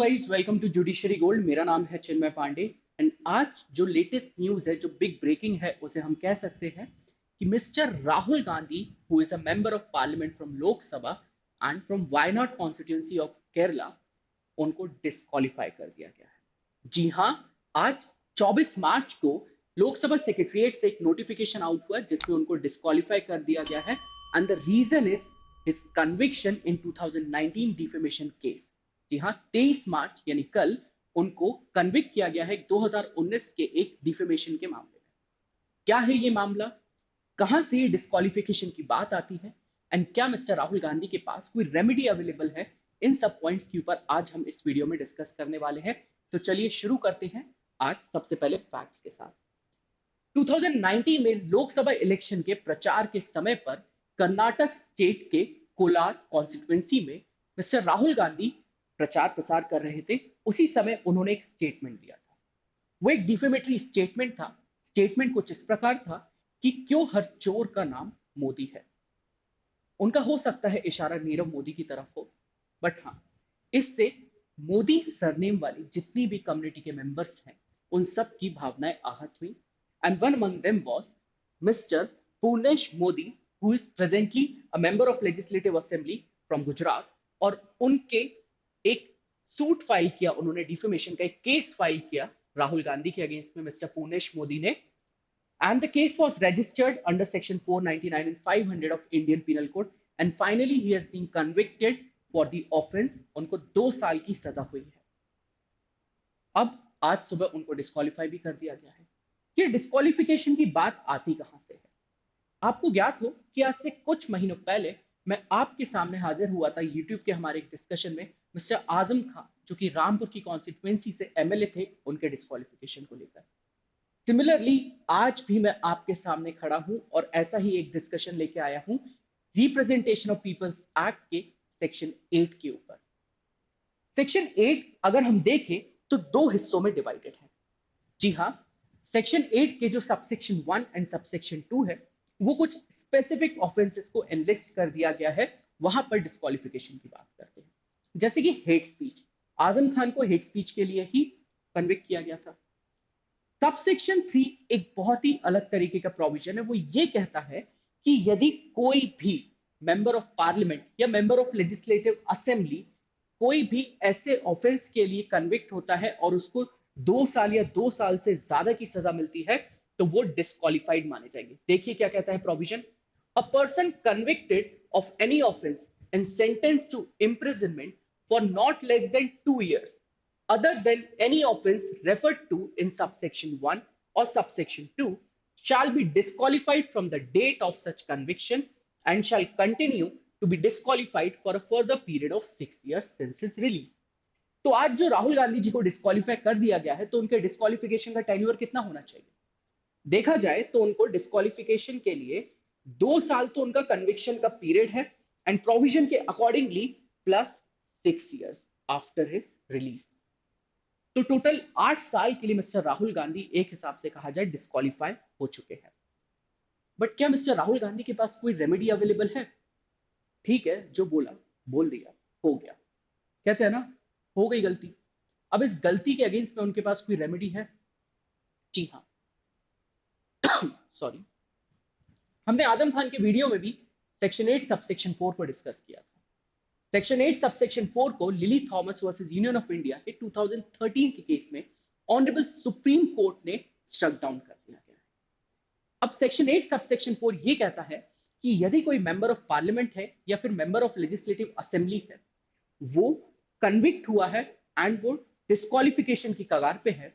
Guys, welcome to Judiciary Gold. मेरा नाम है चिन्मय पांडे एंड आज जो लेटेस्ट न्यूज है, जो बिग ब्रेकिंग है, उसे हम कह सकते हैं कि mister Rahul Gandhi, who is a member of parliament from Lok Sabha and from Wayanad constituency of Kerala, उनको डिस्क्वालीफाई कर दिया गया है। जी हाँ, आज 24 मार्च को लोकसभा सेक्रेटरीट से एक नोटिफिकेशन आउट हुआ जिसमें उनको डिस्क्वालीफाई कर दिया गया है and the reason is his conviction in 2019 defamation case. जी हाँ, 23 मार्च यानी कल उनको कन्विक्ट किया गया है 2019 के एक डिफेमेशन के मामले में। क्या है ये मामला, कहां से ये डिस्क्वालिफिकेशन की बात आती है एंड क्या मिस्टर राहुल गांधी के पास कोई रेमेडी अवेलेबल है, इन सब पॉइंट्स के ऊपर आज हम इस वीडियो में डिस्कस करने वाले हैं। तो चलिए शुरू करते हैं आज सबसे पहले फैक्ट्स के साथ। 2019 में लोकसभा इलेक्शन के प्रचार के समय पर कर्नाटक स्टेट के कोलार कॉन्स्टिट्यूएंसी में मिस्टर राहुल गांधी प्रचार प्रसार कर रहे थे। उसी समय उन्होंने एक स्टेटमेंट दिया था। वो एक डिफेमेटरी स्टेटमेंट था। स्टेटमेंट कुछ इस प्रकार था कि क्यों हर चोर का नाम मोदी है। उनका हो सकता है इशारा नीरव मोदी की तरफ हो, बट हाँ, इससे मोदी सरनेम वाली जितनी भी कम्युनिटी के मेंबर्स हैं उन सब की भावनाएं आहत हुई and one among them was mister Purnesh Modi, who is presently a member of legislative assembly from Gujarat. और उनके एक सूट फाइल किया, उन्होंने डिफेमेशन का एक केस फाइल किया राहुल गांधी के अगेंस्ट में, मिस्टर पूर्णेश मोदी ने। And the case was registered under section 499 and 500 of Indian Penal Code and finally he has been convicted for the offense। उनको 2 साल की सजा हुई है। अब आज सुबह उनको डिस्क्वालीफाई भी कर दिया गया है। ये डिस्क्वालिफिकेशन की बात आती कहां से है? आपको ज्ञात हो कि आज से कुछ महीनों पहले मैं आपके सामने हाजिर हुआ था यूट्यूब के हमारे एक डिस्कशन में मिस्टर आजम खान, जो कि रामपुर की कॉन्स्टिट्यूएंसी से एमएलए थे, उनके डिस्क्वालिफिकेशन को लेकर। सिमिलरली आज भी मैं आपके सामने खड़ा हूं और ऐसा ही एक डिस्कशन लेके आया हूं रिप्रेजेंटेशन ऑफ पीपल्स एक्ट के सेक्शन 8 के ऊपर। सेक्शन 8 अगर हम देखें तो दो हिस्सों में डिवाइडेड है। जी हां, सेक्शन 8 के जो सबसेक्शन 1 एंड सबसेक्शन 2 है, वो कुछ स्पेसिफिक ऑफेंसेस को एनलिस्ट कर दिया गया है, वहां पर डिस्क्वालिफिकेशन की बात करते हैं। जैसे कि हेट स्पीच, आजम खान को हेट स्पीच के लिए ही कन्विक्ट किया गया था। सबसेक्शन 3 एक बहुत ही अलग तरीके का प्रोविजन है। वो ये कहता है कि यदि कोई भी मेंबर ऑफ पार्लियामेंट या मेंबर ऑफ लेजिस्लेटिव असेंबली कोई भी ऐसे ऑफेंस के लिए कन्विक्ट होता है और उसको 2 साल या 2 साल से ज्यादा की सजा मिलती है, तो वो डिस्क्वालिफाइड माने जाएंगे। देखिए क्या कहता है provision. A person convicted of any offence and sentence to imprisonment for not less than 2 years other than any offense referred to in subsection 1 or subsection 2 shall be disqualified from the date of such conviction and shall continue to be disqualified for a further period of 6 years since his release। तो आज जो राहुल गांधी जी को disqualify कर दिया गया है, तो उनके डिस्क्वालिफिकेशन का टेन्योर कितना होना चाहिए? देखा जाए तो उनको डिस्क्वालिफिकेशन के लिए 2 साल तो उनका कन्विक्शन का पीरियड है एंड प्रोविजन के accordingly plus 6 years after his release. तो टोटल 8 साल के लिए मिस्टर राहुल गांधी एक हिसाब से कहा जाए डिस्क्वालीफाई हो चुके हैं। बट क्या मिस्टर राहुल गांधी के पास कोई रेमेडी अवेलेबल है? ठीक है, जो बोला बोल दिया, हो गया। कहते हैं ना, हो गई गलती। अब इस गलती के अगेंस्ट में उनके पास कोई रेमेडी है? जी हाँ, सॉरी, हमने आजम खान के वीडियो में भी सेक्शन 8 सबसेक्शन 4 को डिस्कस किया था। सेक्शन 8 सबसेक्शन 4 को lily Thomas versus Union of India के 2013 के केस में ऑनरेबल सुप्रीम कोर्ट ने स्ट्रक डाउन कर दिया गया है। अब सेक्शन 8 सबसेक्शन 4 ये कहता है कि यदि कोई मेंबर ऑफ पार्लियामेंट है या फिर मेंबर ऑफ लेजिस्लेटिव असेंबली है, वो कन्विक्ट हुआ है एंड वो डिस्क्वालिफिकेशन की कगार पे है,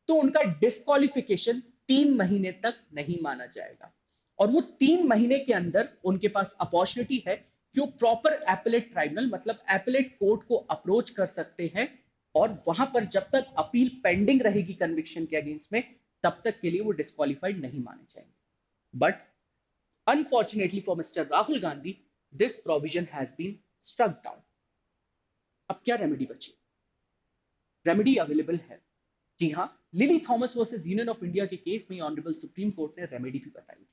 तो उनका डिस्क्वालिफिकेशन 3 महीने तक नहीं माना जाएगा और वो 3 महीने के अंदर उनके पास अपॉर्चुनिटी है कि वो प्रॉपर एपेलेट ट्राइब्यूनल मतलब एपेलेट कोर्ट को अप्रोच कर सकते हैं और वहां पर जब तक अपील पेंडिंग रहेगी कन्विक्शन के अगेंस्ट में, तब तक के लिए वो डिस्क्वालिफाइड नहीं माने जाएंगे। But unfortunately for mister Rahul Gandhi, this provision has been struck down. अब क्या रेमेडी बची? रेमेडी अवेलेबल है। जी हां, Lily Thomas versus Union of India के केस में ऑनरेबल सुप्रीम कोर्ट ने रेमेडी भी बताई थी।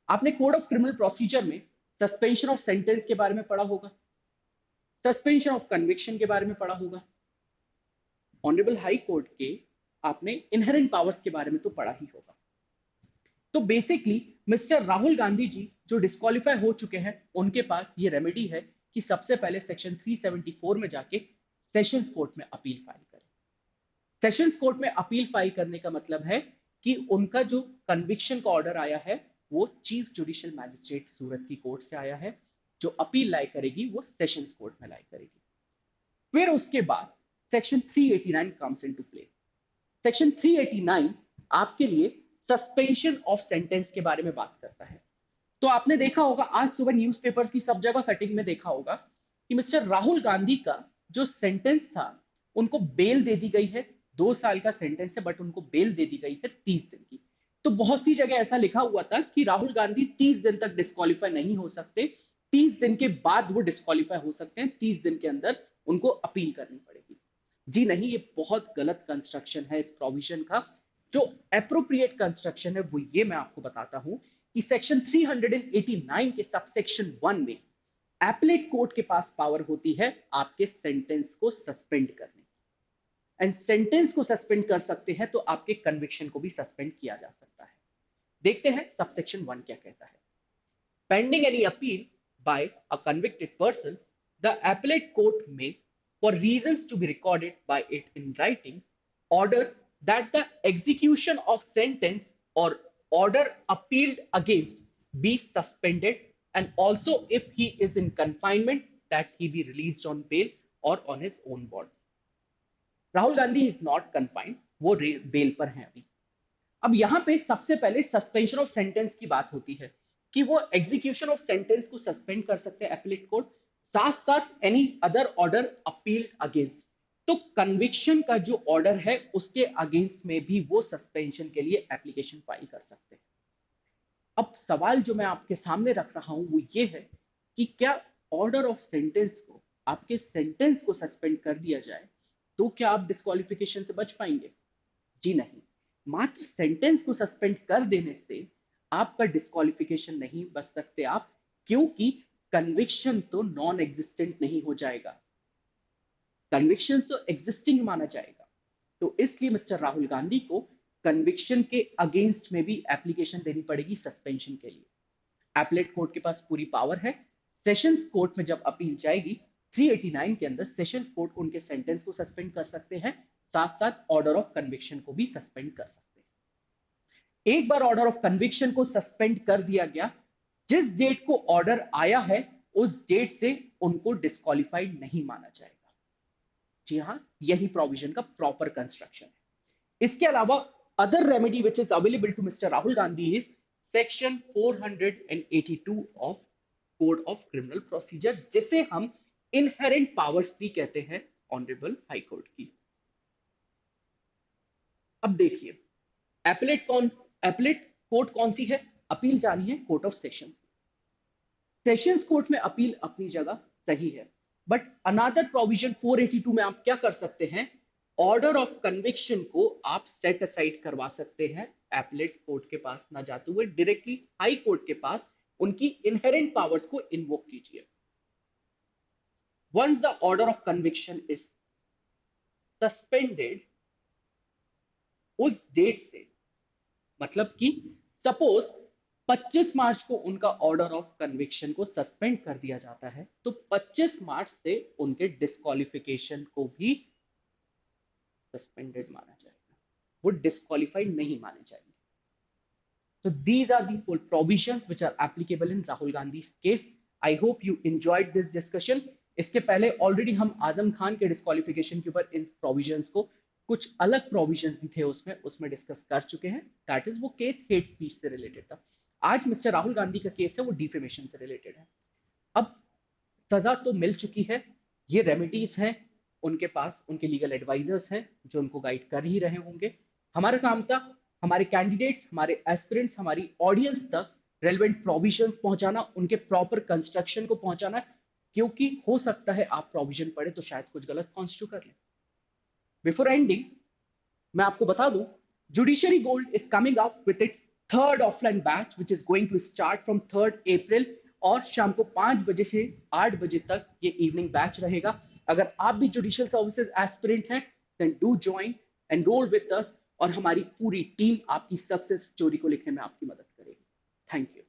आपने कोड ऑफ क्रिमिनल प्रोसीजर में सस्पेंशन ऑफ सेंटेंस के बारे में पढ़ा होगा, सस्पेंशन ऑफ कन्विक्शन के बारे में पढ़ा होगा। ऑनरेबल हाई कोर्ट के आपने इनहेरेंट पावर्स के बारे में तो पढ़ा ही होगा। तो बेसिकली मिस्टर राहुल गांधी जी जो डिस्क्वालीफाई हो चुके हैं, उनके पास ये रेमेडी है कि सबसे पहले सेक्शन 374 में जाके सेशंस कोर्ट में अपील फाइल करें। सेशंस कोर्ट में अपील फाइल करने का मतलब है कि उनका जो कन्विक्शन का ऑर्डर आया है वो चीफ जुडिशियल मैजिस्ट्रेट सूरत की कोर्ट से आया है, जो अपील लाई करेगी वो सेशंस कोर्ट में लाई करेगी। फिर उसके बाद section 389 comes into play. Section 389 आपके लिए सस्पेंशन ऑफ सेंटेंस के बारे में बात करता है। तो आपने देखा होगा, आज सुबह न्यूज़पेपर्स की सब जगह कटिंग में देखा होगा कि मिस्टर राहुल गांधी का जो सेंटेंस था उनको बेल दे दी गई है, 2 साल का सेंटेंस है बट उनको बेल दे दी गई है 30 दिन की। तो बहुत सी जगह ऐसा लिखा हुआ था कि राहुल गांधी 30 दिन तक डिस्क्वालीफाई नहीं हो सकते, 30 दिन के बाद वो डिस्क्वालीफाई हो सकते हैं, 30 दिन के अंदर उनको अपील करनी पड़ेगी। जी नहीं, ये बहुत गलत कंस्ट्रक्शन है इस प्रोविजन का। जो एप्रोप्रिएट कंस्ट्रक्शन है वो ये मैं आपको बताता हूं कि सेक्शन 389 के सबसेक्शन 1 में एपलेट कोर्ट के पास पावर होती है आपके सेंटेंस को सस्पेंड करने की, एंड सेंटेंस को सस्पेंड कर सकते हैं तो आपके कन्विक्शन को भी सस्पेंड किया जा सकता है। देखते हैं सबसेक्शन 1 क्या कहता है। Pending any appeal by a convicted person, the appellate court में, for reasons to be recorded by it in writing, order that the execution of sentence or order appealed against be suspended, and also if he is in confinement that he be released on bail or on his own bond. Rahul Gandhi is not confined, वो bell पर हैं अभी। अब यहां पे सबसे पहले suspension of sentence की बात होती है कि वो एग्जीक्यूशन ऑफ सेंटेंस को सस्पेंड कर सकते हैं एपीलेट कोर्ट, साथ साथ any other order appeal against. तो कन्विक्शन का जो ऑर्डर है उसके अगेंस्ट में भी वो सस्पेंशन के लिए एप्लीकेशन फाइल कर सकते हैं। अब सवाल जो मैं आपके सामने रख रहा हूं वो ये है कि क्या ऑर्डर ऑफ सेंटेंस को, आपके सेंटेंस को सस्पेंड कर दिया जाए तो क्या आप डिस्क्वालिफिकेशन से बच पाएंगे? जी नहीं, मात्र सेंटेंस को सस्पेंड कर देने से आपका डिस्क्वालिफिकेशन नहीं बच सकते आप, क्योंकि कन्विक्शन तो नॉन एग्जिस्टेंट नहीं हो जाएगा, कन्विक्शन तो एग्जिस्टिंग माना जाएगा। तो इसलिए मिस्टर राहुल गांधी को कन्विक्शन के अगेंस्ट में भी एप्लीकेशन देनी पड़ेगी सस्पेंशन के लिए। एपलेट कोर्ट के पास पूरी पावर है। सेशंस कोर्ट में जब अपील जाएगी 389 के अंदर, सेशंस कोर्ट उनके सेंटेंस को सस्पेंड कर सकते हैं, साथ साथ ऑर्डर ऑफ कन्विक्शन को भी सस्पेंड कर सकते हैं। एक बार ऑर्डर ऑफ कन्विक्शन को सस्पेंड कर दिया गया, जिस डेट को ऑर्डर आया है उस डेट से उनको डिस्क्वालिफाइड नहीं माना जाएगा। जी हां, यही प्रोविजन का प्रॉपर कंस्ट्रक्शन है। इसके अलावा other remedy which is available to mister Rahul Gandhi is section 482 of code of criminal procedure, जिसे हम इनहेरेंट पावर्स भी कहते हैं ऑनरेबल हाई कोर्ट की। अब देखिए, एपलेट कोर्ट कौन सी है? अपील जानी है court of sessions. Sessions court में अपील अपनी जगह सही है, बट अनदर प्रोविजन 482 में आप क्या कर सकते हैं? ऑर्डर ऑफ कन्विक्शन को आप सेट असाइड करवा सकते हैं, एपलेट कोर्ट के पास ना जाते हुए डायरेक्टली हाई कोर्ट के पास उनकी इनहेरेंट पावर्स को इन्वोक कीजिए। Once the order of conviction is suspended, उस डेट से, मतलब कि सपोज 25 मार्च को उनका ऑर्डर ऑफ कन्विक्शन को सस्पेंड कर दिया जाता है, तो 25 मार्च से उनके डिस्क्वालिफिकेशन को भी सस्पेंडेड माना जाएगा, वो डिस्क्वालिफाइड नहीं माने जाएंगे। So these are the whole provisions which are applicable in Rahul Gandhi's case. I hope you enjoyed this discussion. इसके पहले ऑलरेडी हम आजम खान के डिस्क्वालिफिकेशन के ऊपर इन प्रोविजंस को, कुछ अलग प्रोविजंस भी थे उसमें डिस्कस कर चुके हैं। दैट इज वो केस हेट स्पीच से रिलेटेड था। आज मिस्टर राहुल गांधी का केस है वो डिफेमेशन से रिलेटेड है। अब सजा तो मिल चुकी है, ये रेमेडीज हैं उनके पास, उनके लीगल एडवाइजर्स हैं जो उनको गाइड कर ही रहे होंगे। हमारा काम था हमारे कैंडिडेट्स, हमारे एस्पिरेंट्स, हमारी ऑडियंस तक रेलेवेंट प्रोविजंस पहुंचाना, उनके प्रॉपर कंस्ट्रक्शन को पहुंचाना, क्योंकि हो सकता है आप प्रोविजन पढ़े तो शायद कुछ गलत कॉन्स्टिट्यूट कर लें। बिफोर एंडिंग मैं आपको बता दूं, judiciary gold is coming up with its third offline batch which is going to start from 3rd April, और शाम को 5 बजे से 8 बजे तक ये इवनिंग बैच रहेगा। अगर आप भी जुडिशियल सर्विसेज एस्पिरेंट हैं then do join, enrol with us, और हमारी पूरी टीम आपकी सक्सेस स्टोरी को लिखने में आपकी मदद करेगी। Thank you.